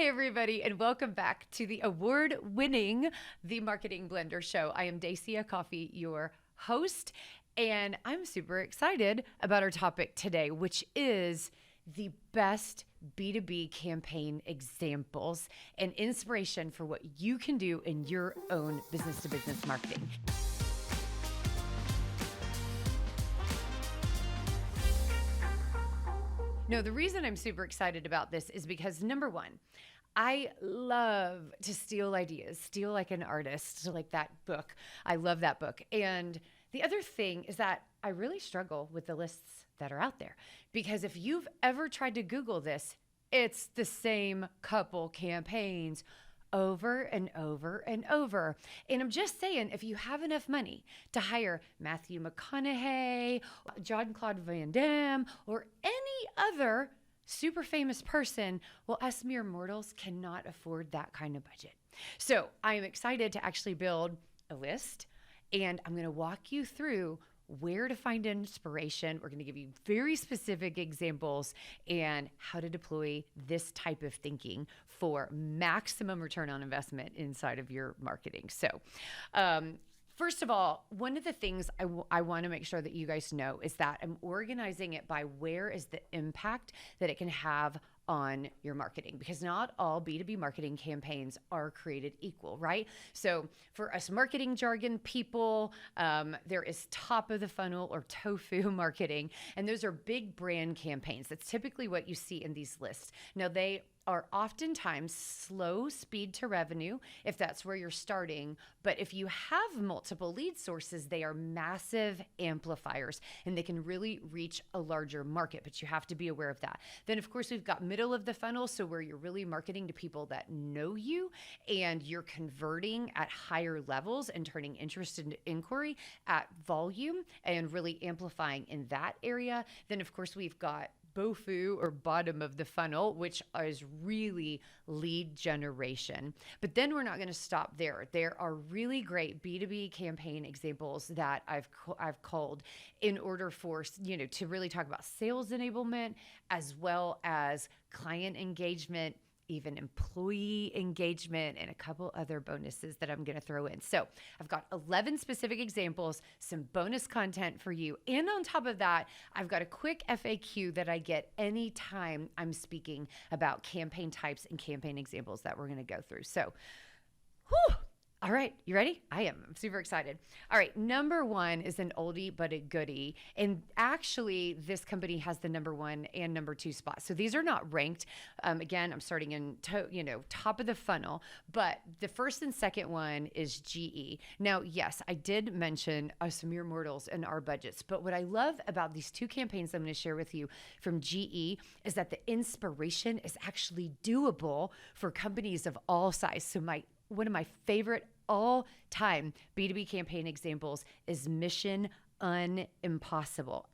Hi, everybody, and welcome back to the award-winning The Marketing Blender Show. I am Dacia Coffee, your host, and I'm super excited about our topic today, which is the best B2B campaign examples and inspiration for what you can do in your own business-to-business marketing. No, the reason I'm super excited about this is because number one, I love to steal ideas, steal like an artist, like that book. I love that book. And the other thing is that I really struggle with the lists that are out there, because if you've ever tried to Google this, it's the same couple campaigns over and over and over. And I'm just saying, if you have enough money to hire Matthew McConaughey, Jean-Claude Van Damme, or any other super famous person, well, us mere mortals cannot afford that kind of budget. So I am excited to actually build a list, and I'm going to walk you through where to find inspiration. We're going to give you very specific examples and how to deploy this type of thinking for maximum return on investment inside of your marketing. So, first of all, one of the things I want to make sure that you guys know is that I'm organizing it by where is the impact that it can have on your marketing, because not all B2B marketing campaigns are created equal, right? So for us marketing jargon people, there is top of the funnel or tofu marketing, and those are big brand campaigns. That's typically what you see in these lists. Now, they are oftentimes slow speed to revenue if that's where you're starting. But if you have multiple lead sources, they are massive amplifiers and they can really reach a larger market, but you have to be aware of that. Then of course, we've got middle of the funnel. So where you're really marketing to people that know you and you're converting at higher levels and turning interest into inquiry at volume and really amplifying in that area. Then of course, we've got BOFU, or bottom of the funnel, which is really lead generation. But then we're not going to stop there. There are really great B2B campaign examples that I've called in order for, to really talk about sales enablement as well as client engagement, even employee engagement, and a couple other bonuses that I'm going to throw in. So I've got 11 specific examples, some bonus content for you. And on top of that, I've got a quick FAQ that I get anytime I'm speaking about campaign types and campaign examples that we're going to go through. So, whew. All right, you ready? I am. I'm super excited. All right, number one is an oldie but a goodie. And actually, this company has the number one and number two spot. So these are not ranked. Again, I'm starting in top of the funnel, but the first and second one is GE. Now, yes, I did mention us mere mortals and our budgets, but what I love about these two campaigns I'm going to share with you from GE is that the inspiration is actually doable for companies of all size. So one of my favorite all-time B2B campaign examples is Mission Unimpossible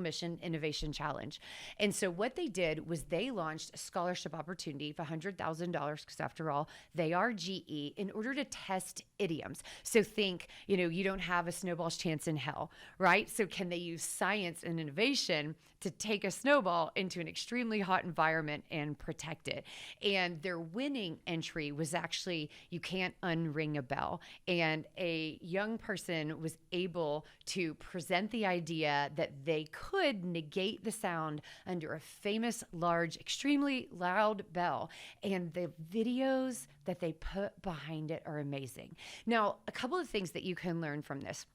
Mission Innovation Challenge. And so what they did was they launched a scholarship opportunity for $100,000, because after all, they are GE, in order to test idioms. So think, you don't have a snowball's chance in hell, right? So can they use science and innovation to take a snowball into an extremely hot environment and protect it? And their winning entry was actually, you can't unring a bell. And a young person was able to present the idea that they could negate the sound under a famous, large, extremely loud bell. And the videos that they put behind it are amazing. Now, a couple of things that you can learn from this.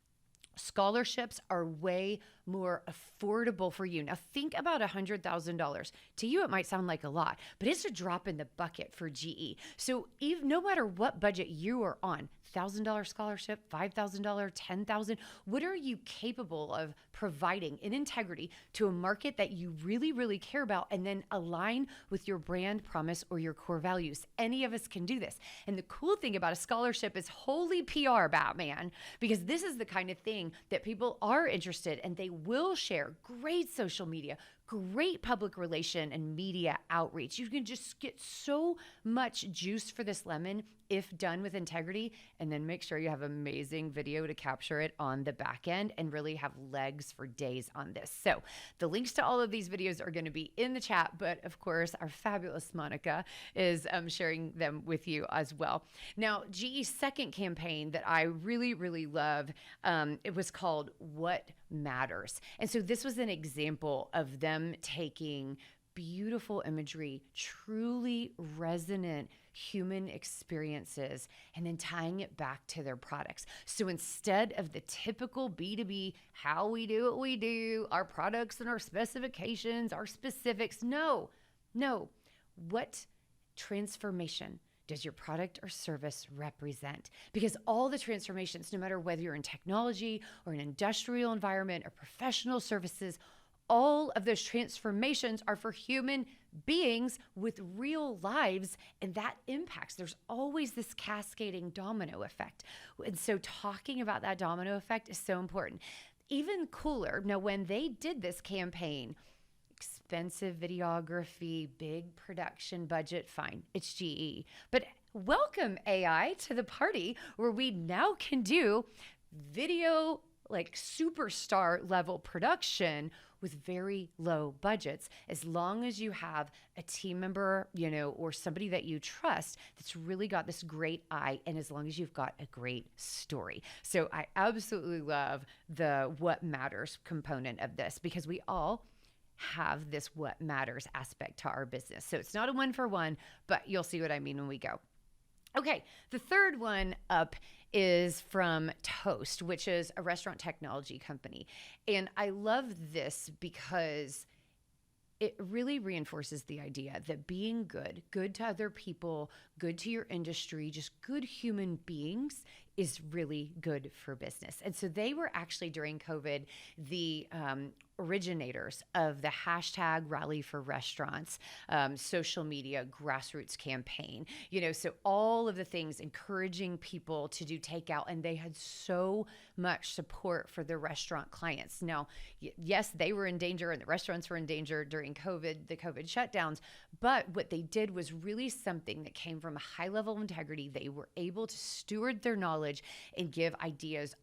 Scholarships are way more affordable for you. Now think about $100,000. To you, it might sound like a lot, but it's a drop in the bucket for GE. So even, no matter what budget you are on, $1,000 scholarship, $5,000, $10,000, what are you capable of providing in integrity to a market that you really, really care about, and then align with your brand promise or your core values? Any of us can do this. And the cool thing about a scholarship is holy PR, Batman, because this is the kind of thing that people are interested, and they will share great social media, great public relation and media outreach. You can just get so much juice for this lemon if done with integrity, and then make sure you have amazing video to capture it on the back end and really have legs for days on this. So the links to all of these videos are going to be in the chat, but of course our fabulous Monica is sharing them with you as well. Now, GE's second campaign that I really, really love, it was called What Matters. And so this was an example of them taking beautiful imagery, truly resonant human experiences, and then tying it back to their products. So instead of the typical B2B, how we do what we do, our products and our specifications, our specifics, no. What transformation does your product or service represent? Because all the transformations, no matter whether you're in technology or an industrial environment or professional services, all of those transformations are for human beings with real lives, and that impacts. There's always this cascading domino effect. And so talking about that domino effect is so important. Even cooler, now when they did this campaign, expensive videography, big production budget, fine, it's GE. But welcome AI to the party where we now can do video like superstar level production with very low budgets, as long as you have a team member, or somebody that you trust that's really got this great eye, and as long as you've got a great story. So I absolutely love the what matters component of this, because we all have this what matters aspect to our business. So it's not a one for one, but you'll see what I mean when we go. Okay, the third one up is from Toast, which is a restaurant technology company. And I love this because it really reinforces the idea that being good to other people, good to your industry, just good human beings is really good for business. And so they were actually, during COVID, the originators of the hashtag Rally for Restaurants, social media grassroots campaign, so all of the things encouraging people to do takeout, and they had so much support for their restaurant clients. Now, yes, they were in danger and the restaurants were in danger during COVID, the COVID shutdowns, but what they did was really something that came from a high level of integrity. They were able to steward their knowledge and give ideas,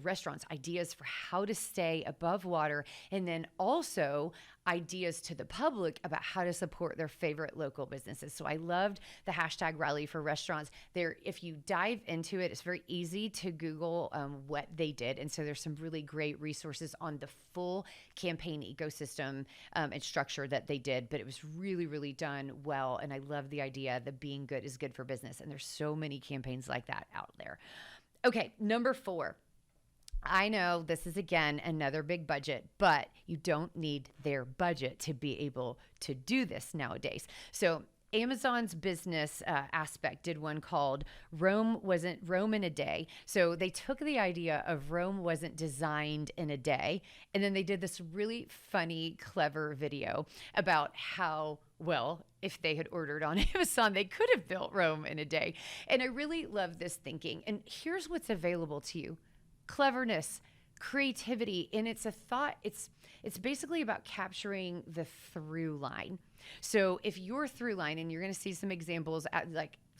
restaurants ideas for how to stay above water, and then also ideas to the public about how to support their favorite local businesses. So I loved the hashtag Rally for Restaurants. There, if you dive into it, it's very easy to Google what they did. And so there's some really great resources on the full campaign ecosystem and structure that they did, but it was really, really done well. And I love the idea that being good is good for business. And there's so many campaigns like that out there. Okay, number 4. I know this is, again, another big budget, but you don't need their budget to be able to do this nowadays. So Amazon's business aspect did one called Rome in a Day. So they took the idea of Rome wasn't designed in a day, and then they did this really funny, clever video about how, well, if they had ordered on Amazon, they could have built Rome in a day. And I really love this thinking. And here's what's available to you. Cleverness, creativity, and it's a thought. It's basically about capturing the through line. So if your through line, and you're going to see some examples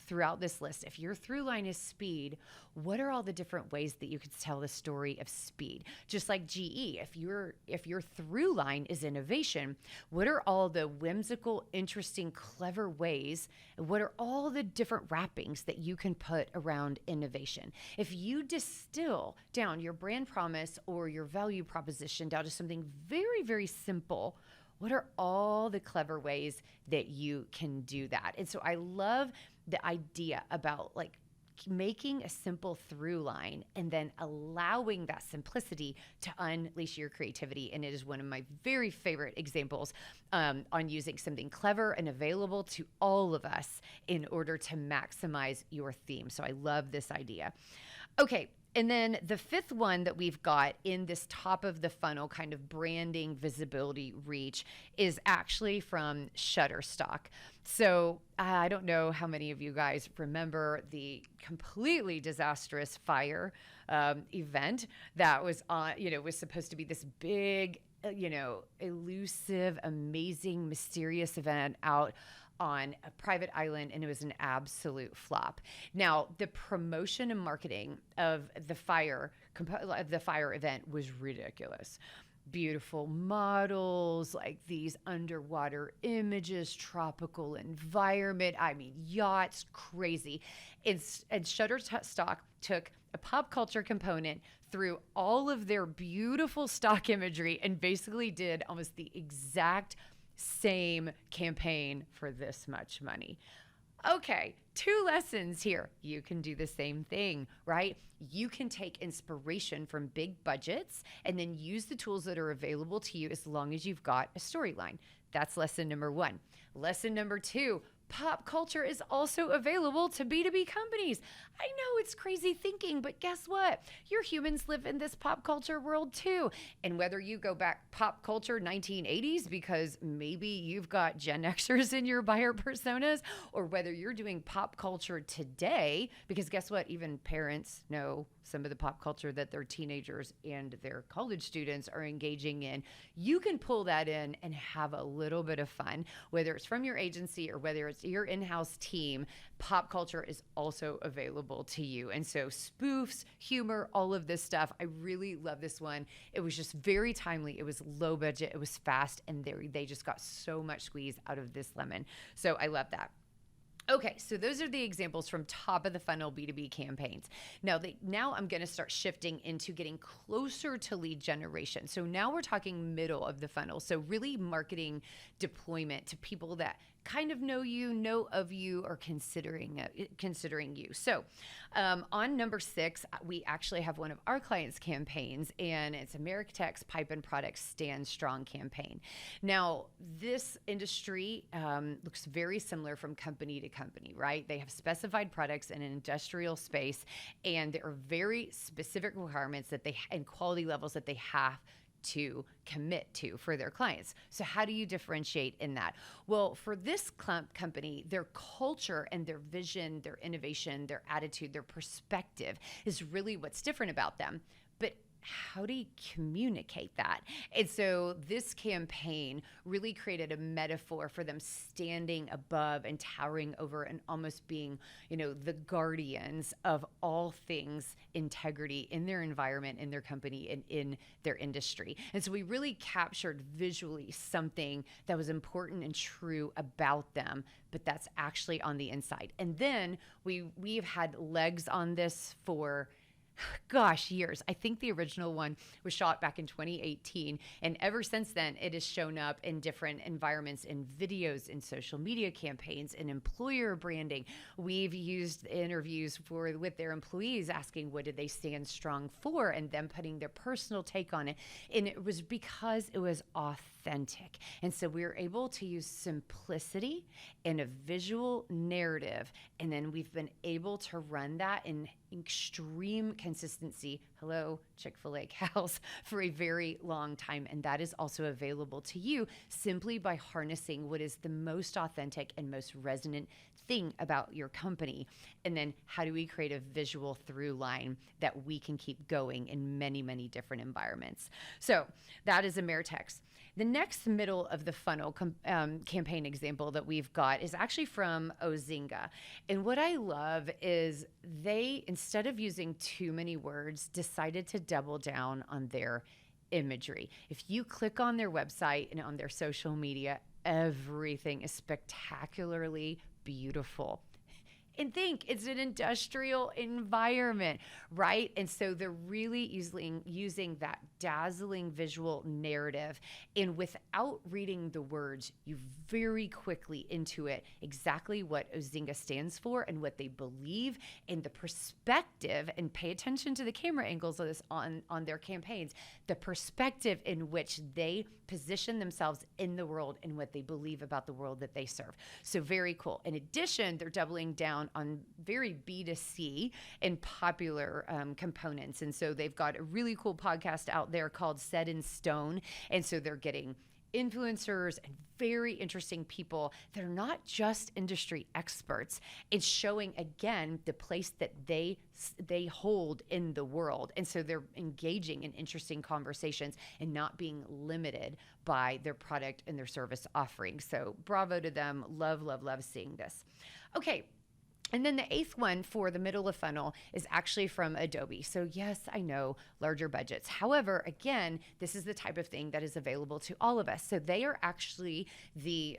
throughout this list, if your through line is speed, what are all the different ways that you could tell the story of speed? Just like GE, if your through line is innovation, what are all the whimsical, interesting, clever ways? What are all the different wrappings that you can put around innovation? If you distill down your brand promise or your value proposition down to something very, very simple, what are all the clever ways that you can do that? And so I love the idea about making a simple through line and then allowing that simplicity to unleash your creativity. And it is one of my very favorite examples on using something clever and available to all of us in order to maximize your theme. So I love this idea. Okay. And then the 5th one that we've got in this top of the funnel kind of branding, visibility, reach is actually from Shutterstock. So I don't know how many of you guys remember the completely disastrous fire event that was on, was supposed to be this big elusive, amazing, mysterious event out on a private island, and it was an absolute flop. Now, the promotion and marketing of the fire event was ridiculous. Beautiful models, like these underwater images, tropical environment. I mean, yachts, crazy. And Shutterstock took a pop culture component through all of their beautiful stock imagery and basically did almost the exact same campaign for this much money. Okay, 2 lessons here. You can do the same thing, right? You can take inspiration from big budgets and then use the tools that are available to you as long as you've got a storyline. That's lesson number 1. Lesson number 2, pop culture is also available to B2B companies. I know it's crazy thinking, but guess what? Your humans live in this pop culture world too. And whether you go back pop culture 1980s because maybe you've got Gen Xers in your buyer personas, or whether you're doing pop culture today, because guess what? Even parents know some of the pop culture that their teenagers and their college students are engaging in. You can pull that in and have a little bit of fun, whether it's from your agency or whether it's your in-house team. Pop culture is also available to you. And so spoofs, humor, all of this stuff. I really love this one. It was just very timely. It was low budget. It was fast. And they just got so much squeeze out of this lemon. So I love that. Okay, so those are the examples from top of the funnel B2B campaigns. Now I'm going to start shifting into getting closer to lead generation. So now we're talking middle of the funnel. So really marketing deployment to people that kind of know you, know of you, or considering you. So on number 6, we actually have one of our clients' campaigns, and it's Ameritech's Pipe and Products Stand Strong campaign. Now, this industry looks very similar from company to company, right? They have specified products in an industrial space, and there are very specific requirements and quality levels that they have to commit to for their clients. So how do you differentiate in that? Well, for this company, their culture and their vision, their innovation, their attitude, their perspective is really what's different about them. But how do you communicate that? And so this campaign really created a metaphor for them standing above and towering over and almost being, the guardians of all things integrity in their environment, in their company, and in their industry. And so we really captured visually something that was important and true about them, but that's actually on the inside. And then we've had legs on this for years. I think the original one was shot back in 2018. And ever since then, it has shown up in different environments, in videos, in social media campaigns, in employer branding. We've used interviews with their employees asking what did they stand strong for and them putting their personal take on it. And it was because it was authentic. And so we were able to use simplicity and a visual narrative. And then we've been able to run that in extreme consistency, hello, Chick-fil-A cows, for a very long time. And that is also available to you simply by harnessing what is the most authentic and most resonant thing about your company. And then how do we create a visual through line that we can keep going in many, many different environments? So that is Ameritech's. The next middle of the funnel campaign example that we've got is actually from Ozinga. And what I love is they, instead of using too many words, decided to double down on their imagery. If you click on their website and on their social media, everything is spectacularly beautiful. And think, it's an industrial environment, right? And so they're really using that dazzling visual narrative. And without reading the words, you very quickly intuit exactly what Ozinga stands for and what they believe and the perspective, and pay attention to the camera angles of this on their campaigns, the perspective in which they position themselves in the world and what they believe about the world that they serve. So very cool. In addition, they're doubling down on very B2C and popular components. And so they've got a really cool podcast out there called Set in Stone. And so they're getting influencers and very interesting people that are not just industry experts. It's showing again the place that they hold in the world. And so they're engaging in interesting conversations and not being limited by their product and their service offerings. So bravo to them. Love, love, love seeing this. Okay. And then the eighth one for the middle of funnel is actually from Adobe. So yes, I know, larger budgets. However, again, this is the type of thing that is available to all of us. So they are actually the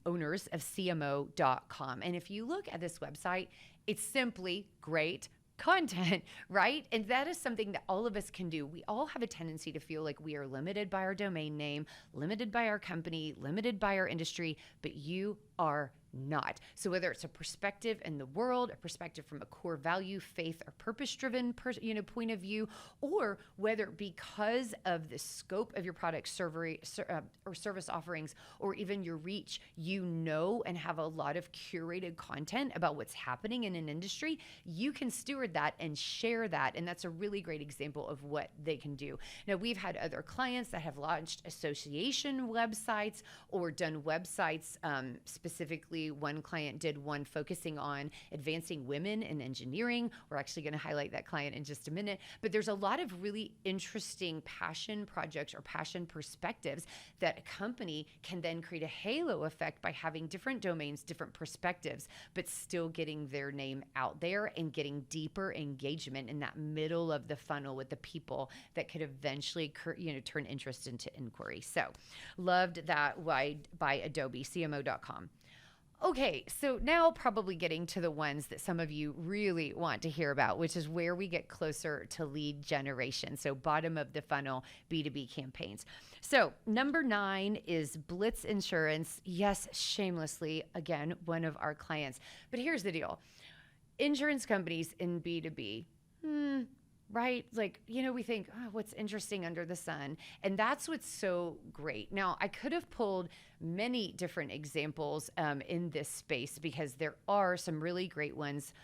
owners of CMO.com. And if you look at this website, it's simply great content, right? And that is something that all of us can do. We all have a tendency to feel like we are limited by our domain name, limited by our company, limited by our industry, but you are not. So whether it's a perspective in the world, a perspective from a core value, faith, or purpose-driven point of view, or whether because of the scope of your product or service offerings, or even your reach, and have a lot of curated content about what's happening in an industry, you can steward that and share that. And that's a really great example of what they can do. Now, we've had other clients that have launched association websites or done websites specifically. One client did one focusing on advancing women in engineering. We're actually going to highlight that client in just a minute. But there's a lot of really interesting passion projects or passion perspectives that a company can then create a halo effect by having different domains, different perspectives, but still getting their name out there and getting deeper engagement in that middle of the funnel with the people that could eventually turn interest into inquiry. So loved that by Adobe, CMO.com. Okay, so now probably getting to the ones that some of you really want to hear about, which is where we get closer to lead generation. So bottom of the funnel B2B campaigns. So number 9 is Blitz Insurance. Yes, shamelessly, again, one of our clients. But here's the deal. Insurance companies in B2B, right? Like, we think, what's interesting under the sun? And that's what's so great. Now, I could have pulled many different examples in this space because there are some really great ones.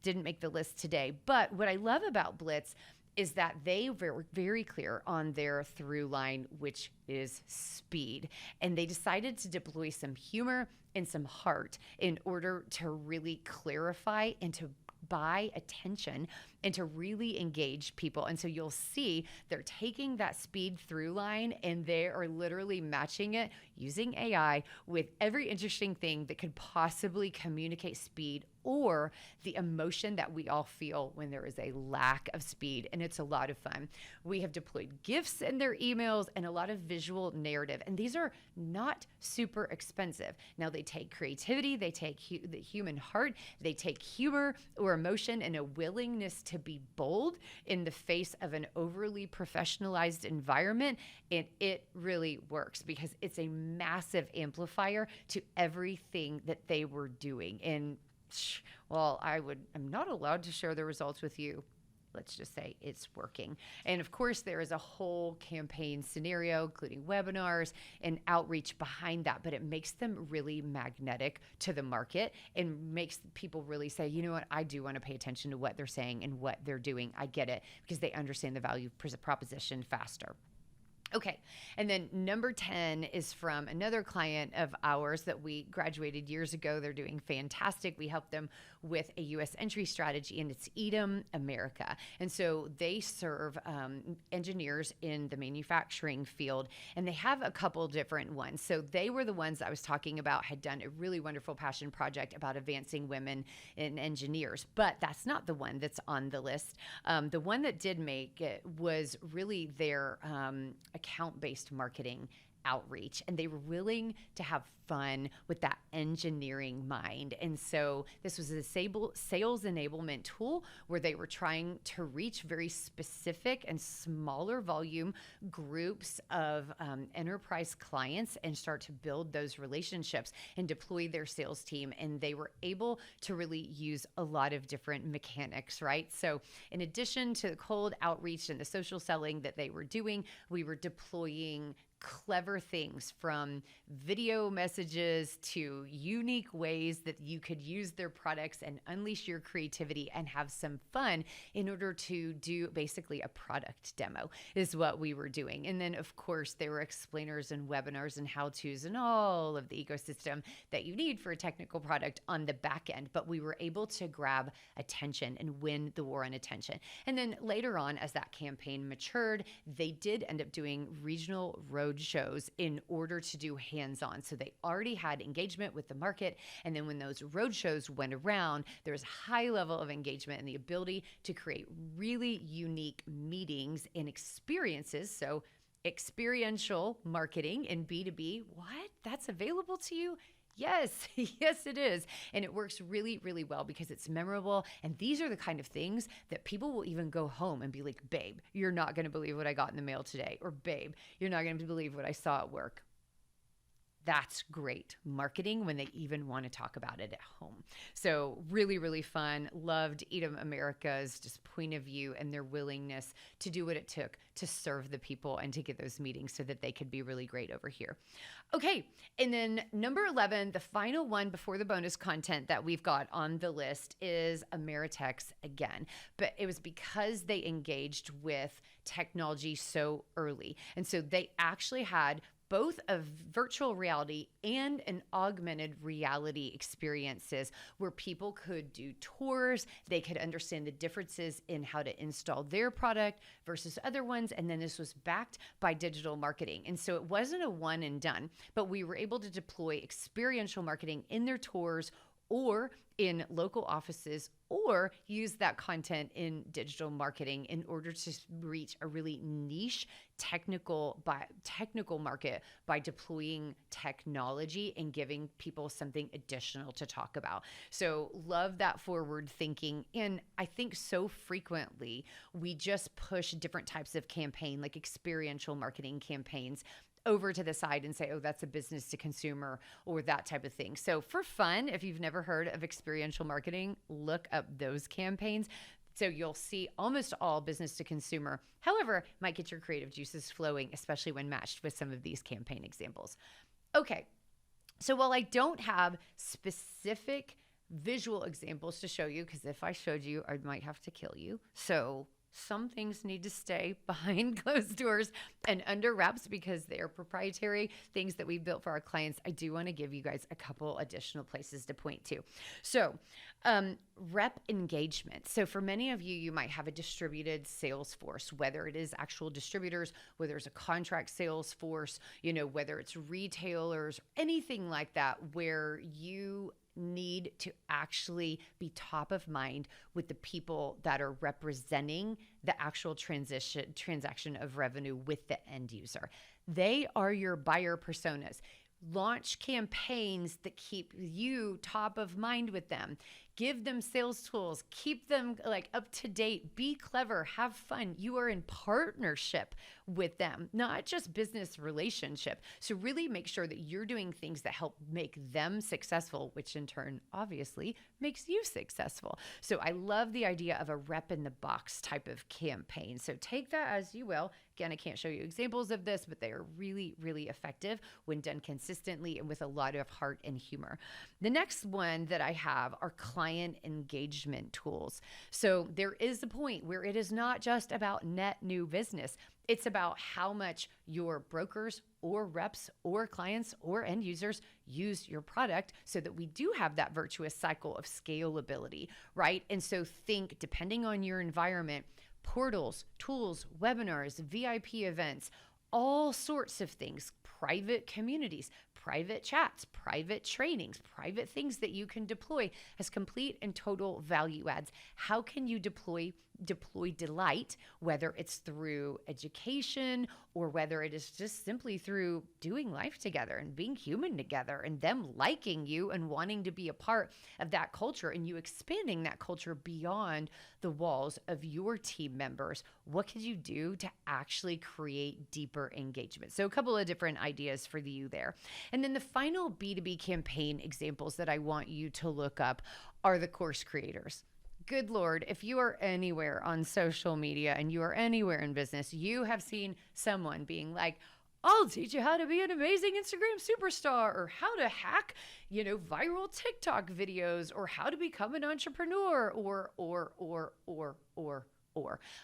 Didn't make the list today. But what I love about Blitz is that they were very clear on their through line, which is speed. And they decided to deploy some humor and some heart in order to really clarify and to buy attention and to really engage people. And so you'll see they're taking that speed through line and they are literally matching it using AI with every interesting thing that could possibly communicate speed or the emotion that we all feel when there is a lack of speed. And it's a lot of fun. We have deployed GIFs in their emails and a lot of visual narrative. And these are not super expensive. Now they take creativity, they take the human heart, they take humor or emotion and a willingness to be bold in the face of an overly professionalized environment. And it really works because it's a massive amplifier to everything that they were doing. And well, I'm not allowed to share the results with you. Let's just say it's working. And of course, there is a whole campaign scenario, including webinars and outreach behind that, but it makes them really magnetic to the market and makes people really say, you know what, I do want to pay attention to what they're saying and what they're doing. I get it because they understand the value proposition faster. Okay, and then number 10 is from another client of ours that we graduated years ago. They're doing fantastic. We helped them with a U.S. entry strategy, and it's Edom America. And so they serve engineers in the manufacturing field, and they have a couple different ones. So they were the ones I was talking about, had done a really wonderful passion project about advancing women in engineers. But that's not the one that's on the list. The one that did make it was really their account-based marketing outreach, and they were willing to have fun with that engineering mind. And so this was a sales enablement tool where they were trying to reach very specific and smaller volume groups of enterprise clients and start to build those relationships and deploy their sales team. And they were able to really use a lot of different mechanics, right? So in addition to the cold outreach and the social selling that they were doing, we were deploying clever things, from video messages to unique ways that you could use their products and unleash your creativity and have some fun in order to do basically a product demo is what we were doing. And then of course there were explainers and webinars and how-tos and all of the ecosystem that you need for a technical product on the back end. But we were able to grab attention and win the war on attention. And then later on, as that campaign matured, they did end up doing regional road shows in order to do hands-on. So they already had engagement with the market. And then when those road shows went around, there was a high level of engagement and the ability to create really unique meetings and experiences. So experiential marketing in B2B, what? That's available to you? Yes, yes, it is. And it works really, really well because it's memorable. And these are the kind of things that people will even go home and be like, babe, you're not going to believe what I got in the mail today. Or babe, you're not going to believe what I saw at work. That's great marketing when they even want to talk about it at home. So really, really fun. Loved Edom America's just point of view and their willingness to do what it took to serve the people and to get those meetings so that they could be really great over here. Okay. And then number 11, the final one before the bonus content that we've got on the list is Ameritex again. But it was because they engaged with technology so early. And so they actually had both a virtual reality and an augmented reality experiences where people could do tours, they could understand the differences in how to install their product versus other ones. And then this was backed by digital marketing. And so it wasn't a one and done, but we were able to deploy experiential marketing in their tours or in local offices, or use that content in digital marketing in order to reach a really niche technical market by deploying technology and giving people something additional to talk about. So love that forward thinking. And I think so frequently we just push different types of campaign, like experiential marketing campaigns, over to the side and say, oh, that's a business to consumer or that type of thing. So for fun, if you've never heard of experiential marketing, look up those campaigns. So you'll see almost all business to consumer. However, might get your creative juices flowing, especially when matched with some of these campaign examples. Okay. So while I don't have specific visual examples to show you, because if I showed you, I might have to kill you. So some things need to stay behind closed doors and under wraps because they are proprietary things that we built for our clients. I do want to give you guys a couple additional places to point to. So rep engagement. So for many of you, you might have a distributed sales force, whether it is actual distributors, whether it's a contract sales force, whether it's retailers, anything like that, where you need to actually be top of mind with the people that are representing the actual transaction of revenue with the end user. They are your buyer personas. Launch campaigns that keep you top of mind with them. Give them sales tools, keep them up to date, be clever, have fun. You are in partnership with them, not just business relationship. So really make sure that you're doing things that help make them successful, which in turn obviously makes you successful. So I love the idea of a rep in the box type of campaign. So take that as you will. Again, I can't show you examples of this, but they are really, really effective when done consistently and with a lot of heart and humor. The next one that I have are client engagement tools. So there is a point where it is not just about net new business. It's about how much your brokers or reps or clients or end users use your product so that we do have that virtuous cycle of scalability, right? And so think, depending on your environment, portals, tools, webinars, VIP events, all sorts of things, private communities, private chats, private trainings, private things that you can deploy as complete and total value adds. How can you deploy delight, whether it's through education or whether it is just simply through doing life together and being human together and them liking you and wanting to be a part of that culture and you expanding that culture beyond the walls of your team members? What could you do to actually create deeper engagement? So a couple of different ideas for you there. And then the final B2B campaign examples that I want you to look up are the course creators. Good Lord, if you are anywhere on social media and you are anywhere in business, you have seen someone being like, I'll teach you how to be an amazing Instagram superstar, or how to hack, viral TikTok videos, or how to become an entrepreneur, or.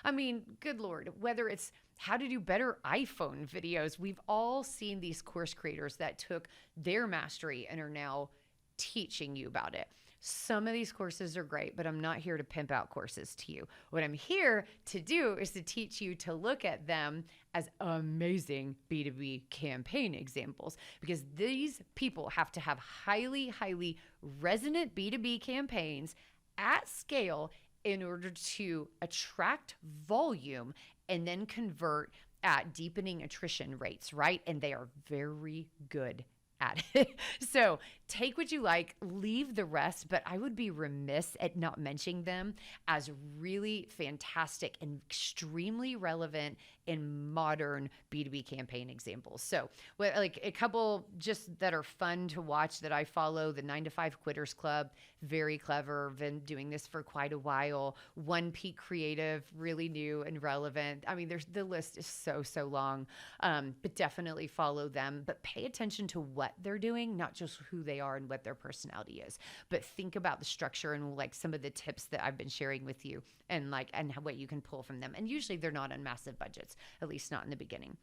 I mean, good Lord, whether it's how to do better iPhone videos, we've all seen these course creators that took their mastery and are now teaching you about it. Some of these courses are great, but I'm not here to pimp out courses to you. What I'm here to do is to teach you to look at them as amazing B2B campaign examples, because these people have to have highly, highly resonant B2B campaigns at scale in order to attract volume and then convert at deepening attrition rates, right? And they are very good at it. So take what you like, leave the rest, but I would be remiss at not mentioning them as really fantastic and extremely relevant in modern B2B campaign examples. So like a couple just that are fun to watch that I follow: the 9 to 5 Quitters Club, very clever, been doing this for quite a while. One Peak Creative, really new and relevant. I mean, the list is so long, but definitely follow them, but pay attention to what they're doing, not just who they are and what their personality is, but think about the structure and like some of the tips that I've been sharing with you and what you can pull from them. And usually they're not on massive budgets, at least not in the beginning.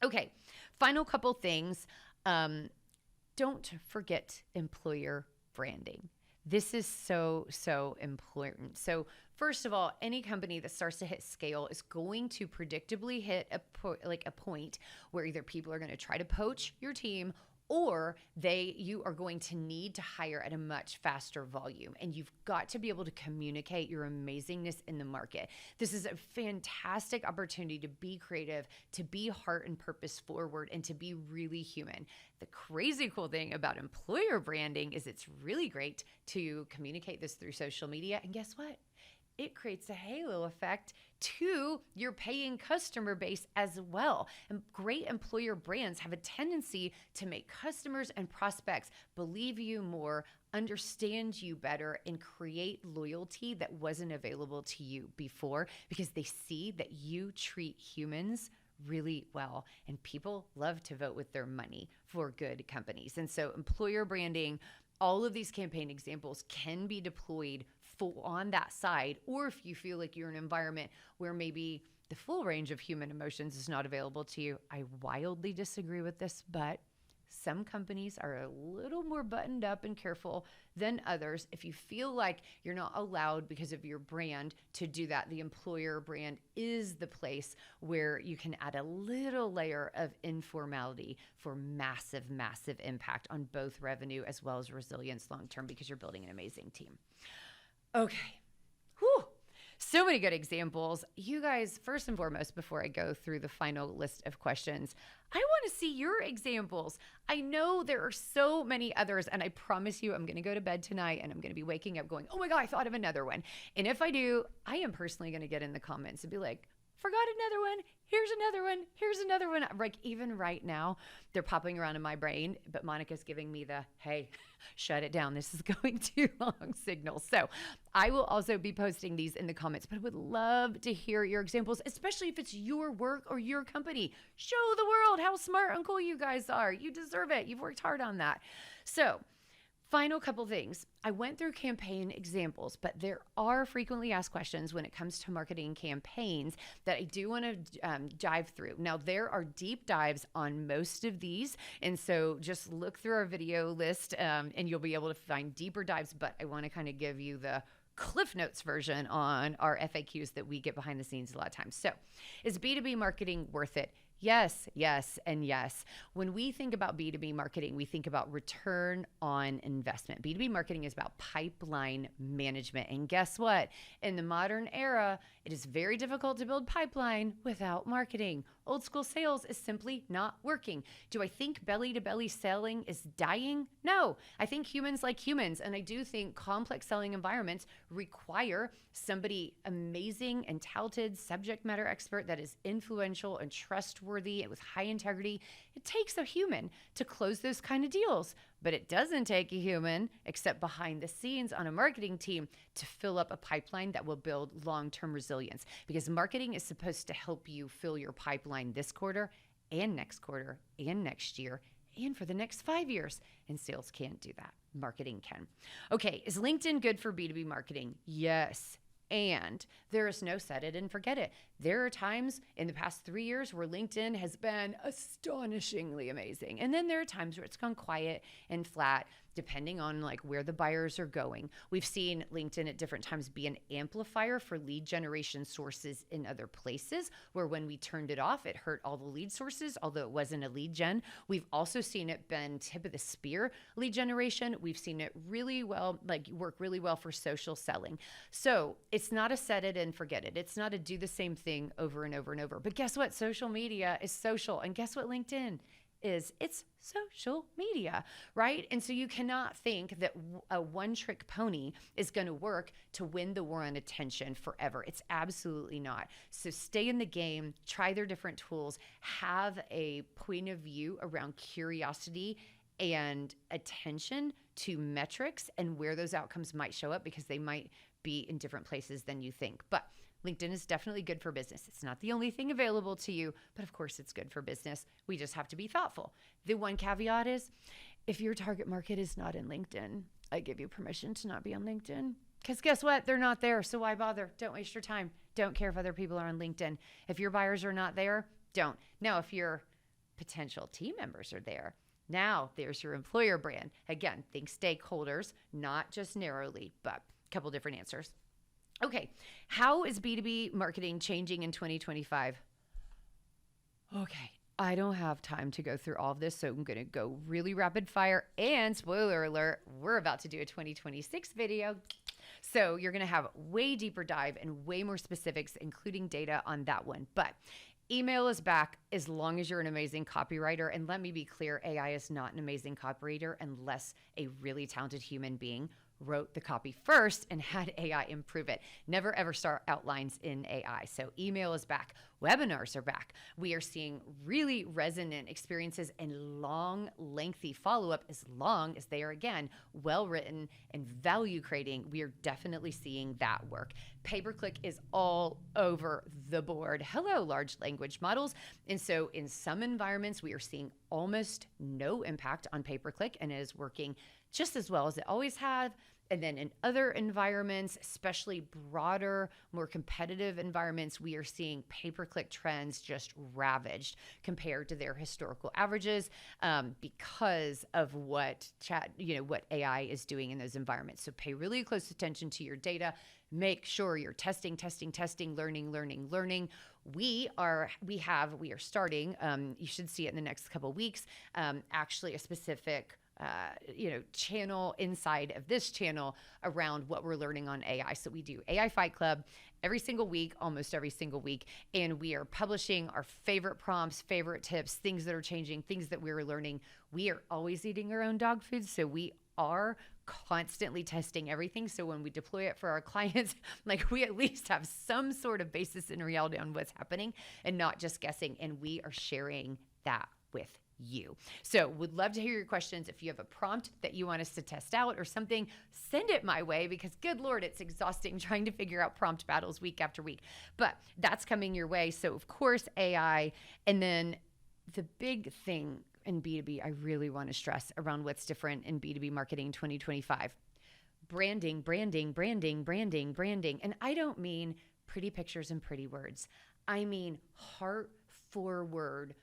Okay, final couple things. Don't forget employer branding. This is so important. So first of all, any company that starts to hit scale is going to predictably hit a point where either people are going to try to poach your team, or you are going to need to hire at a much faster volume. And you've got to be able to communicate your amazingness in the market. This is a fantastic opportunity to be creative, to be heart and purpose forward, and to be really human. The crazy cool thing about employer branding is it's really great to communicate this through social media. And guess what? It creates a halo effect to your paying customer base as well. And great employer brands have a tendency to make customers and prospects believe you more, understand you better, and create loyalty that wasn't available to you before, because they see that you treat humans really well, and people love to vote with their money for good companies. And so employer branding, all of these campaign examples can be deployed on that side, or if you feel like you're in an environment where maybe the full range of human emotions is not available to you. I wildly disagree with this, but some companies are a little more buttoned up and careful than others. If you feel like you're not allowed because of your brand to do that, the employer brand is the place where you can add a little layer of informality for massive impact on both revenue as well as resilience long-term, because you're building an amazing team. Okay. Whew. So many good examples. You guys, first and foremost, before I go through the final list of questions, I want to see your examples. I know there are so many others, and I promise you I'm going to go to bed tonight and I'm going to be waking up going, oh my God, I thought of another one. And if I do, I am personally going to get in the comments and be like, forgot another one. Here's another one. Here's another one. Like, even right now, they're popping around in my brain, but Monica's giving me the, hey, shut it down. This is going too long signal. So I will also be posting these in the comments, but I would love to hear your examples, especially if it's your work or your company. Show the world how smart and cool you guys are. You deserve it. You've worked hard on that. So final couple things. I went through campaign examples, but there are frequently asked questions when it comes to marketing campaigns that I do want to dive through. Now, there are deep dives on most of these, and so just look through our video list and you'll be able to find deeper dives, but I want to kind of give you the Cliff Notes version on our FAQs that we get behind the scenes a lot of times. So, is B2B marketing worth it? Yes, and yes. When we think about B2B marketing, we think about return on investment. B2B marketing is about pipeline management. And guess what? In the modern era, it is very difficult to build pipeline without marketing. Old school sales is simply not working. Do I think belly-to-belly selling is dying? No. I think humans like humans, and I do think complex selling environments require somebody amazing and talented subject matter expert that is influential and trustworthy and with high integrity. It takes a human to close those kind of deals, but it doesn't take a human, except behind the scenes on a marketing team, to fill up a pipeline that will build long-term resilience, because marketing is supposed to help you fill your pipeline this quarter and next quarter and next year and for the next 5 years. And sales can't do that. Marketing can. Okay, is LinkedIn good for B2B marketing? Yes. And there is no set it and forget it. There are times in the past 3 years where LinkedIn has been astonishingly amazing. And then there are times where it's gone quiet and flat, depending on like where the buyers are going. We've seen LinkedIn at different times be an amplifier for lead generation sources in other places, where when we turned it off, it hurt all the lead sources, although it wasn't a lead gen. We've also seen it been tip of the spear lead generation. We've seen it really well, like work really well for social selling. So it's not a set it and forget it. It's not a do the same thing over and over and over. But guess what? Social media is social. And guess what LinkedIn is? It's social media, right? And so you cannot think that a one-trick pony is going to work to win the war on attention forever. It's absolutely not. So stay in the game, try their different tools, have a point of view around curiosity and attention to metrics and where those outcomes might show up, because they might be in different places than you think. But LinkedIn is definitely good for business. It's not the only thing available to you, but of course it's good for business. We just have to be thoughtful. The one caveat is, if your target market is not in LinkedIn, I give you permission to not be on LinkedIn. Because guess what? They're not there. So why bother? Don't waste your time. Don't care if other people are on LinkedIn. If your buyers are not there, don't. Now, if your potential team members are there, now there's your employer brand. Again, think stakeholders, not just narrowly, but a couple different answers. Okay, how is B2B marketing changing in 2025? Okay, I don't have time to go through all of this, so I'm going to go really rapid fire. And spoiler alert, we're about to do a 2026 video. So you're going to have way deeper dive and way more specifics, including data on that one. But email is back as long as you're an amazing copywriter. And let me be clear, AI is not an amazing copywriter unless a really talented human being wrote the copy first and had AI improve it. Never ever start outlines in AI. So email is back. Webinars are back. We are seeing really resonant experiences and long, lengthy follow-up, as long as they are, again, well-written and value creating. We are definitely seeing that work. Pay-per-click is all over the board. Hello, large language models. And so in some environments, we are seeing almost no impact on pay-per-click, and it is working just as well as it always have. And then in other environments, especially broader, more competitive environments, we are seeing pay-per-click trends just ravaged compared to their historical averages, because of what AI is doing in those environments. So pay really close attention to your data. Make sure you're testing, learning. We are starting, you should see it in the next couple of weeks, actually a specific channel inside of this channel around what we're learning on AI. So we do AI Fight Club every single week, almost every single week. And we are publishing our favorite prompts, favorite tips, things that are changing, things that we're learning. We are always eating our own dog food. So we are constantly testing everything. So when we deploy it for our clients, like, we at least have some sort of basis in reality on what's happening and not just guessing. And we are sharing that with you. So would love to hear your questions. If you have a prompt that you want us to test out or something, send it my way, because good Lord, it's exhausting trying to figure out prompt battles week after week, but that's coming your way. So of course, AI. And then the big thing in B2B, I really want to stress around what's different in B2B marketing 2025, branding. And I don't mean pretty pictures and pretty words. I mean heart forward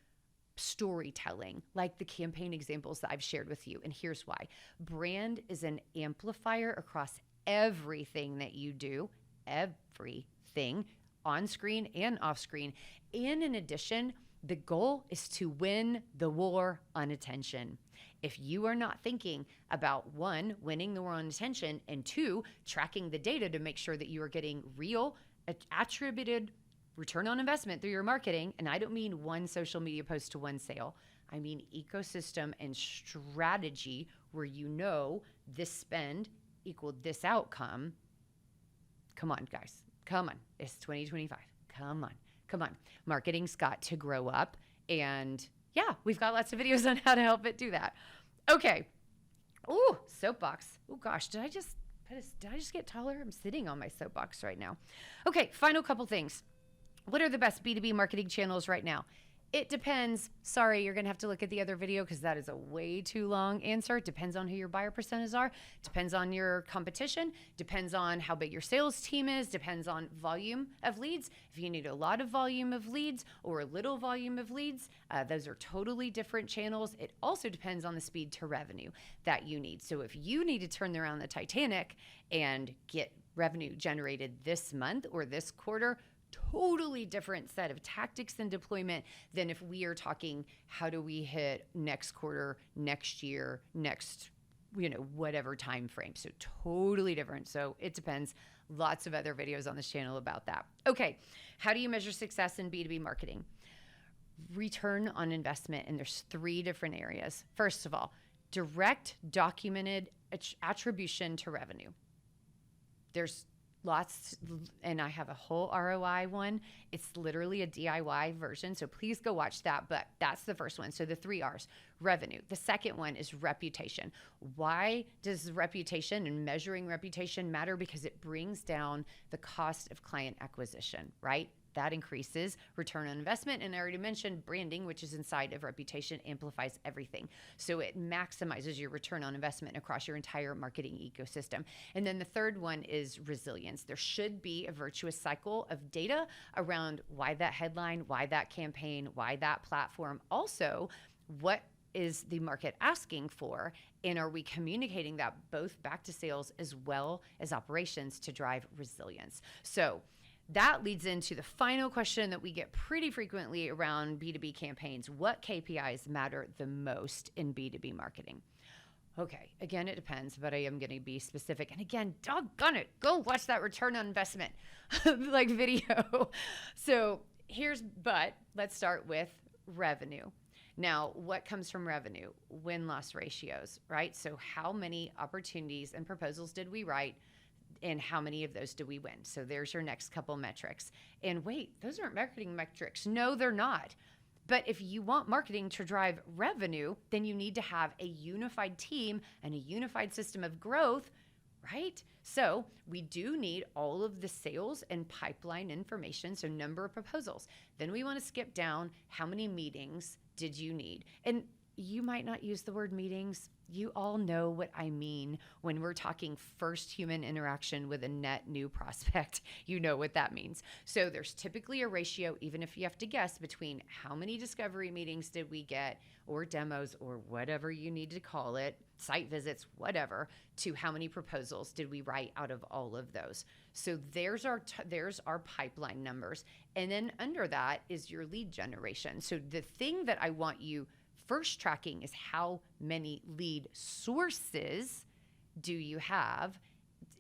storytelling, like the campaign examples that I've shared with you. And here's why. Brand is an amplifier across everything that you do, everything on screen and off screen. And in addition, the goal is to win the war on attention. If you are not thinking about, one, winning the war on attention, and two, tracking the data to make sure that you are getting real, attributed return on investment through your marketing, and I don't mean one social media post to one sale. I mean ecosystem and strategy where this spend equaled this outcome. Come on, guys. Come on. It's 2025. Come on. Marketing's got to grow up. And yeah, we've got lots of videos on how to help it do that. Okay. Ooh, soapbox. Oh gosh, did I just get taller? I'm sitting on my soapbox right now. Okay, final couple things. What are the best B2B marketing channels right now? It depends. Sorry, you're going to have to look at the other video because that is a way too long answer. It depends on who your buyer personas are. Depends on your competition. Depends on how big your sales team is. Depends on volume of leads. If you need a lot of volume of leads or a little volume of leads, those are totally different channels. It also depends on the speed to revenue that you need. So if you need to turn around the Titanic and get revenue generated this month or this quarter, totally different set of tactics and deployment than if we are talking how do we hit next quarter, next year, next, whatever time frame. So totally different. So it depends. Lots of other videos on this channel about that. Okay. How do you measure success in B2B marketing? Return on investment. And there's 3 different areas. First of all, direct documented attribution to revenue. There's lots, and I have a whole ROI one. It's literally a DIY version, so please go watch that, but that's the first one. So the 3 R's, revenue. The second one is reputation. Why does reputation and measuring reputation matter? Because it brings down the cost of client acquisition, right? That increases return on investment. And I already mentioned branding, which is inside of reputation, amplifies everything. So it maximizes your return on investment across your entire marketing ecosystem. And then the third one is resilience. There should be a virtuous cycle of data around why that headline, why that campaign, why that platform. Also, what is the market asking for? And are we communicating that both back to sales as well as operations to drive resilience? So that leads into the final question that we get pretty frequently around B2B campaigns. What KPIs matter the most in B2B marketing? Okay, again, it depends, but I am going to be specific. And again, doggone it, go watch that return on investment video. So let's start with revenue. Now, what comes from revenue? Win-loss ratios, right? So how many opportunities and proposals did we write? And how many of those do we win? So there's your next couple metrics. And wait, those aren't marketing metrics. No, they're not. But if you want marketing to drive revenue, then you need to have a unified team and a unified system of growth, right? So we do need all of the sales and pipeline information, so number of proposals. Then we want to skip down, how many meetings did you need? And you might not use the word meetings. You all know what I mean when we're talking first human interaction with a net new prospect. You know what that means. So there's typically a ratio, even if you have to guess, between how many discovery meetings did we get, or demos, or whatever you need to call it, site visits, whatever, to how many proposals did we write out of all of those. So there's our pipeline numbers. And then under that is your lead generation. So the thing that I want you first tracking is how many lead sources do you have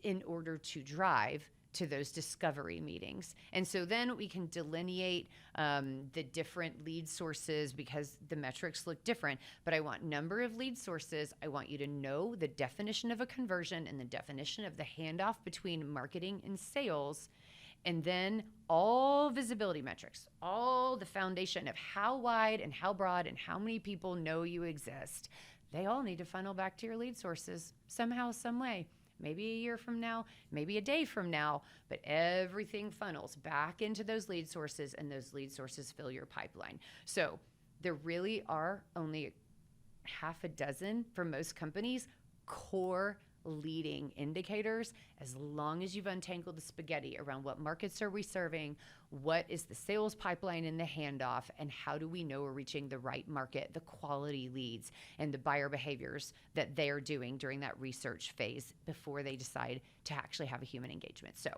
in order to drive to those discovery meetings. And so then we can delineate the different lead sources because the metrics look different. But I want number of lead sources. I want you to know the definition of a conversion and the definition of the handoff between marketing and sales. And then all visibility metrics, all the foundation of how wide and how broad and how many people know you exist, they all need to funnel back to your lead sources somehow, some way. Maybe a year from now, maybe a day from now, but everything funnels back into those lead sources, and those lead sources fill your pipeline. So there really are only half a dozen for most companies core leading indicators, as long as you've untangled the spaghetti around what markets are we serving, what is the sales pipeline in the handoff, and how do we know we're reaching the right market, the quality leads, and the buyer behaviors that they're doing during that research phase before they decide to actually have a human engagement. So,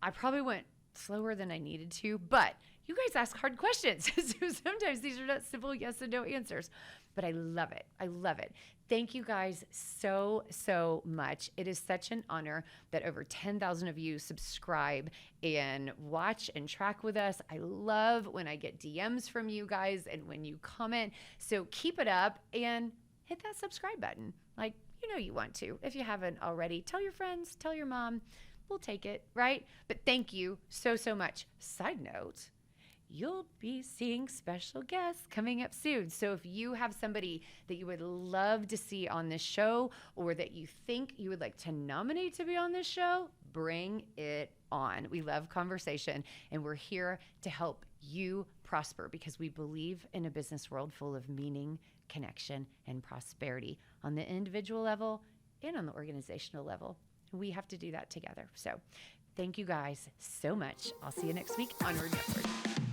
I probably went slower than I needed to, but you guys ask hard questions. So sometimes these are not simple yes and no answers, but I love it. I love it. Thank you guys so, so much. It is such an honor that over 10,000 of you subscribe and watch and track with us. I love when I get DMs from you guys and when you comment. So keep it up and hit that subscribe button. Like, you know you want to. If you haven't already, tell your friends, tell your mom. We'll take it, right? But thank you so, so much. Side note, you'll be seeing special guests coming up soon. So if you have somebody that you would love to see on this show, or that you think you would like to nominate to be on this show, bring it on. We love conversation, and we're here to help you prosper, because we believe in a business world full of meaning, connection, and prosperity on the individual level and on the organizational level. We have to do that together. So thank you guys so much. I'll see you next week. Onward and upward.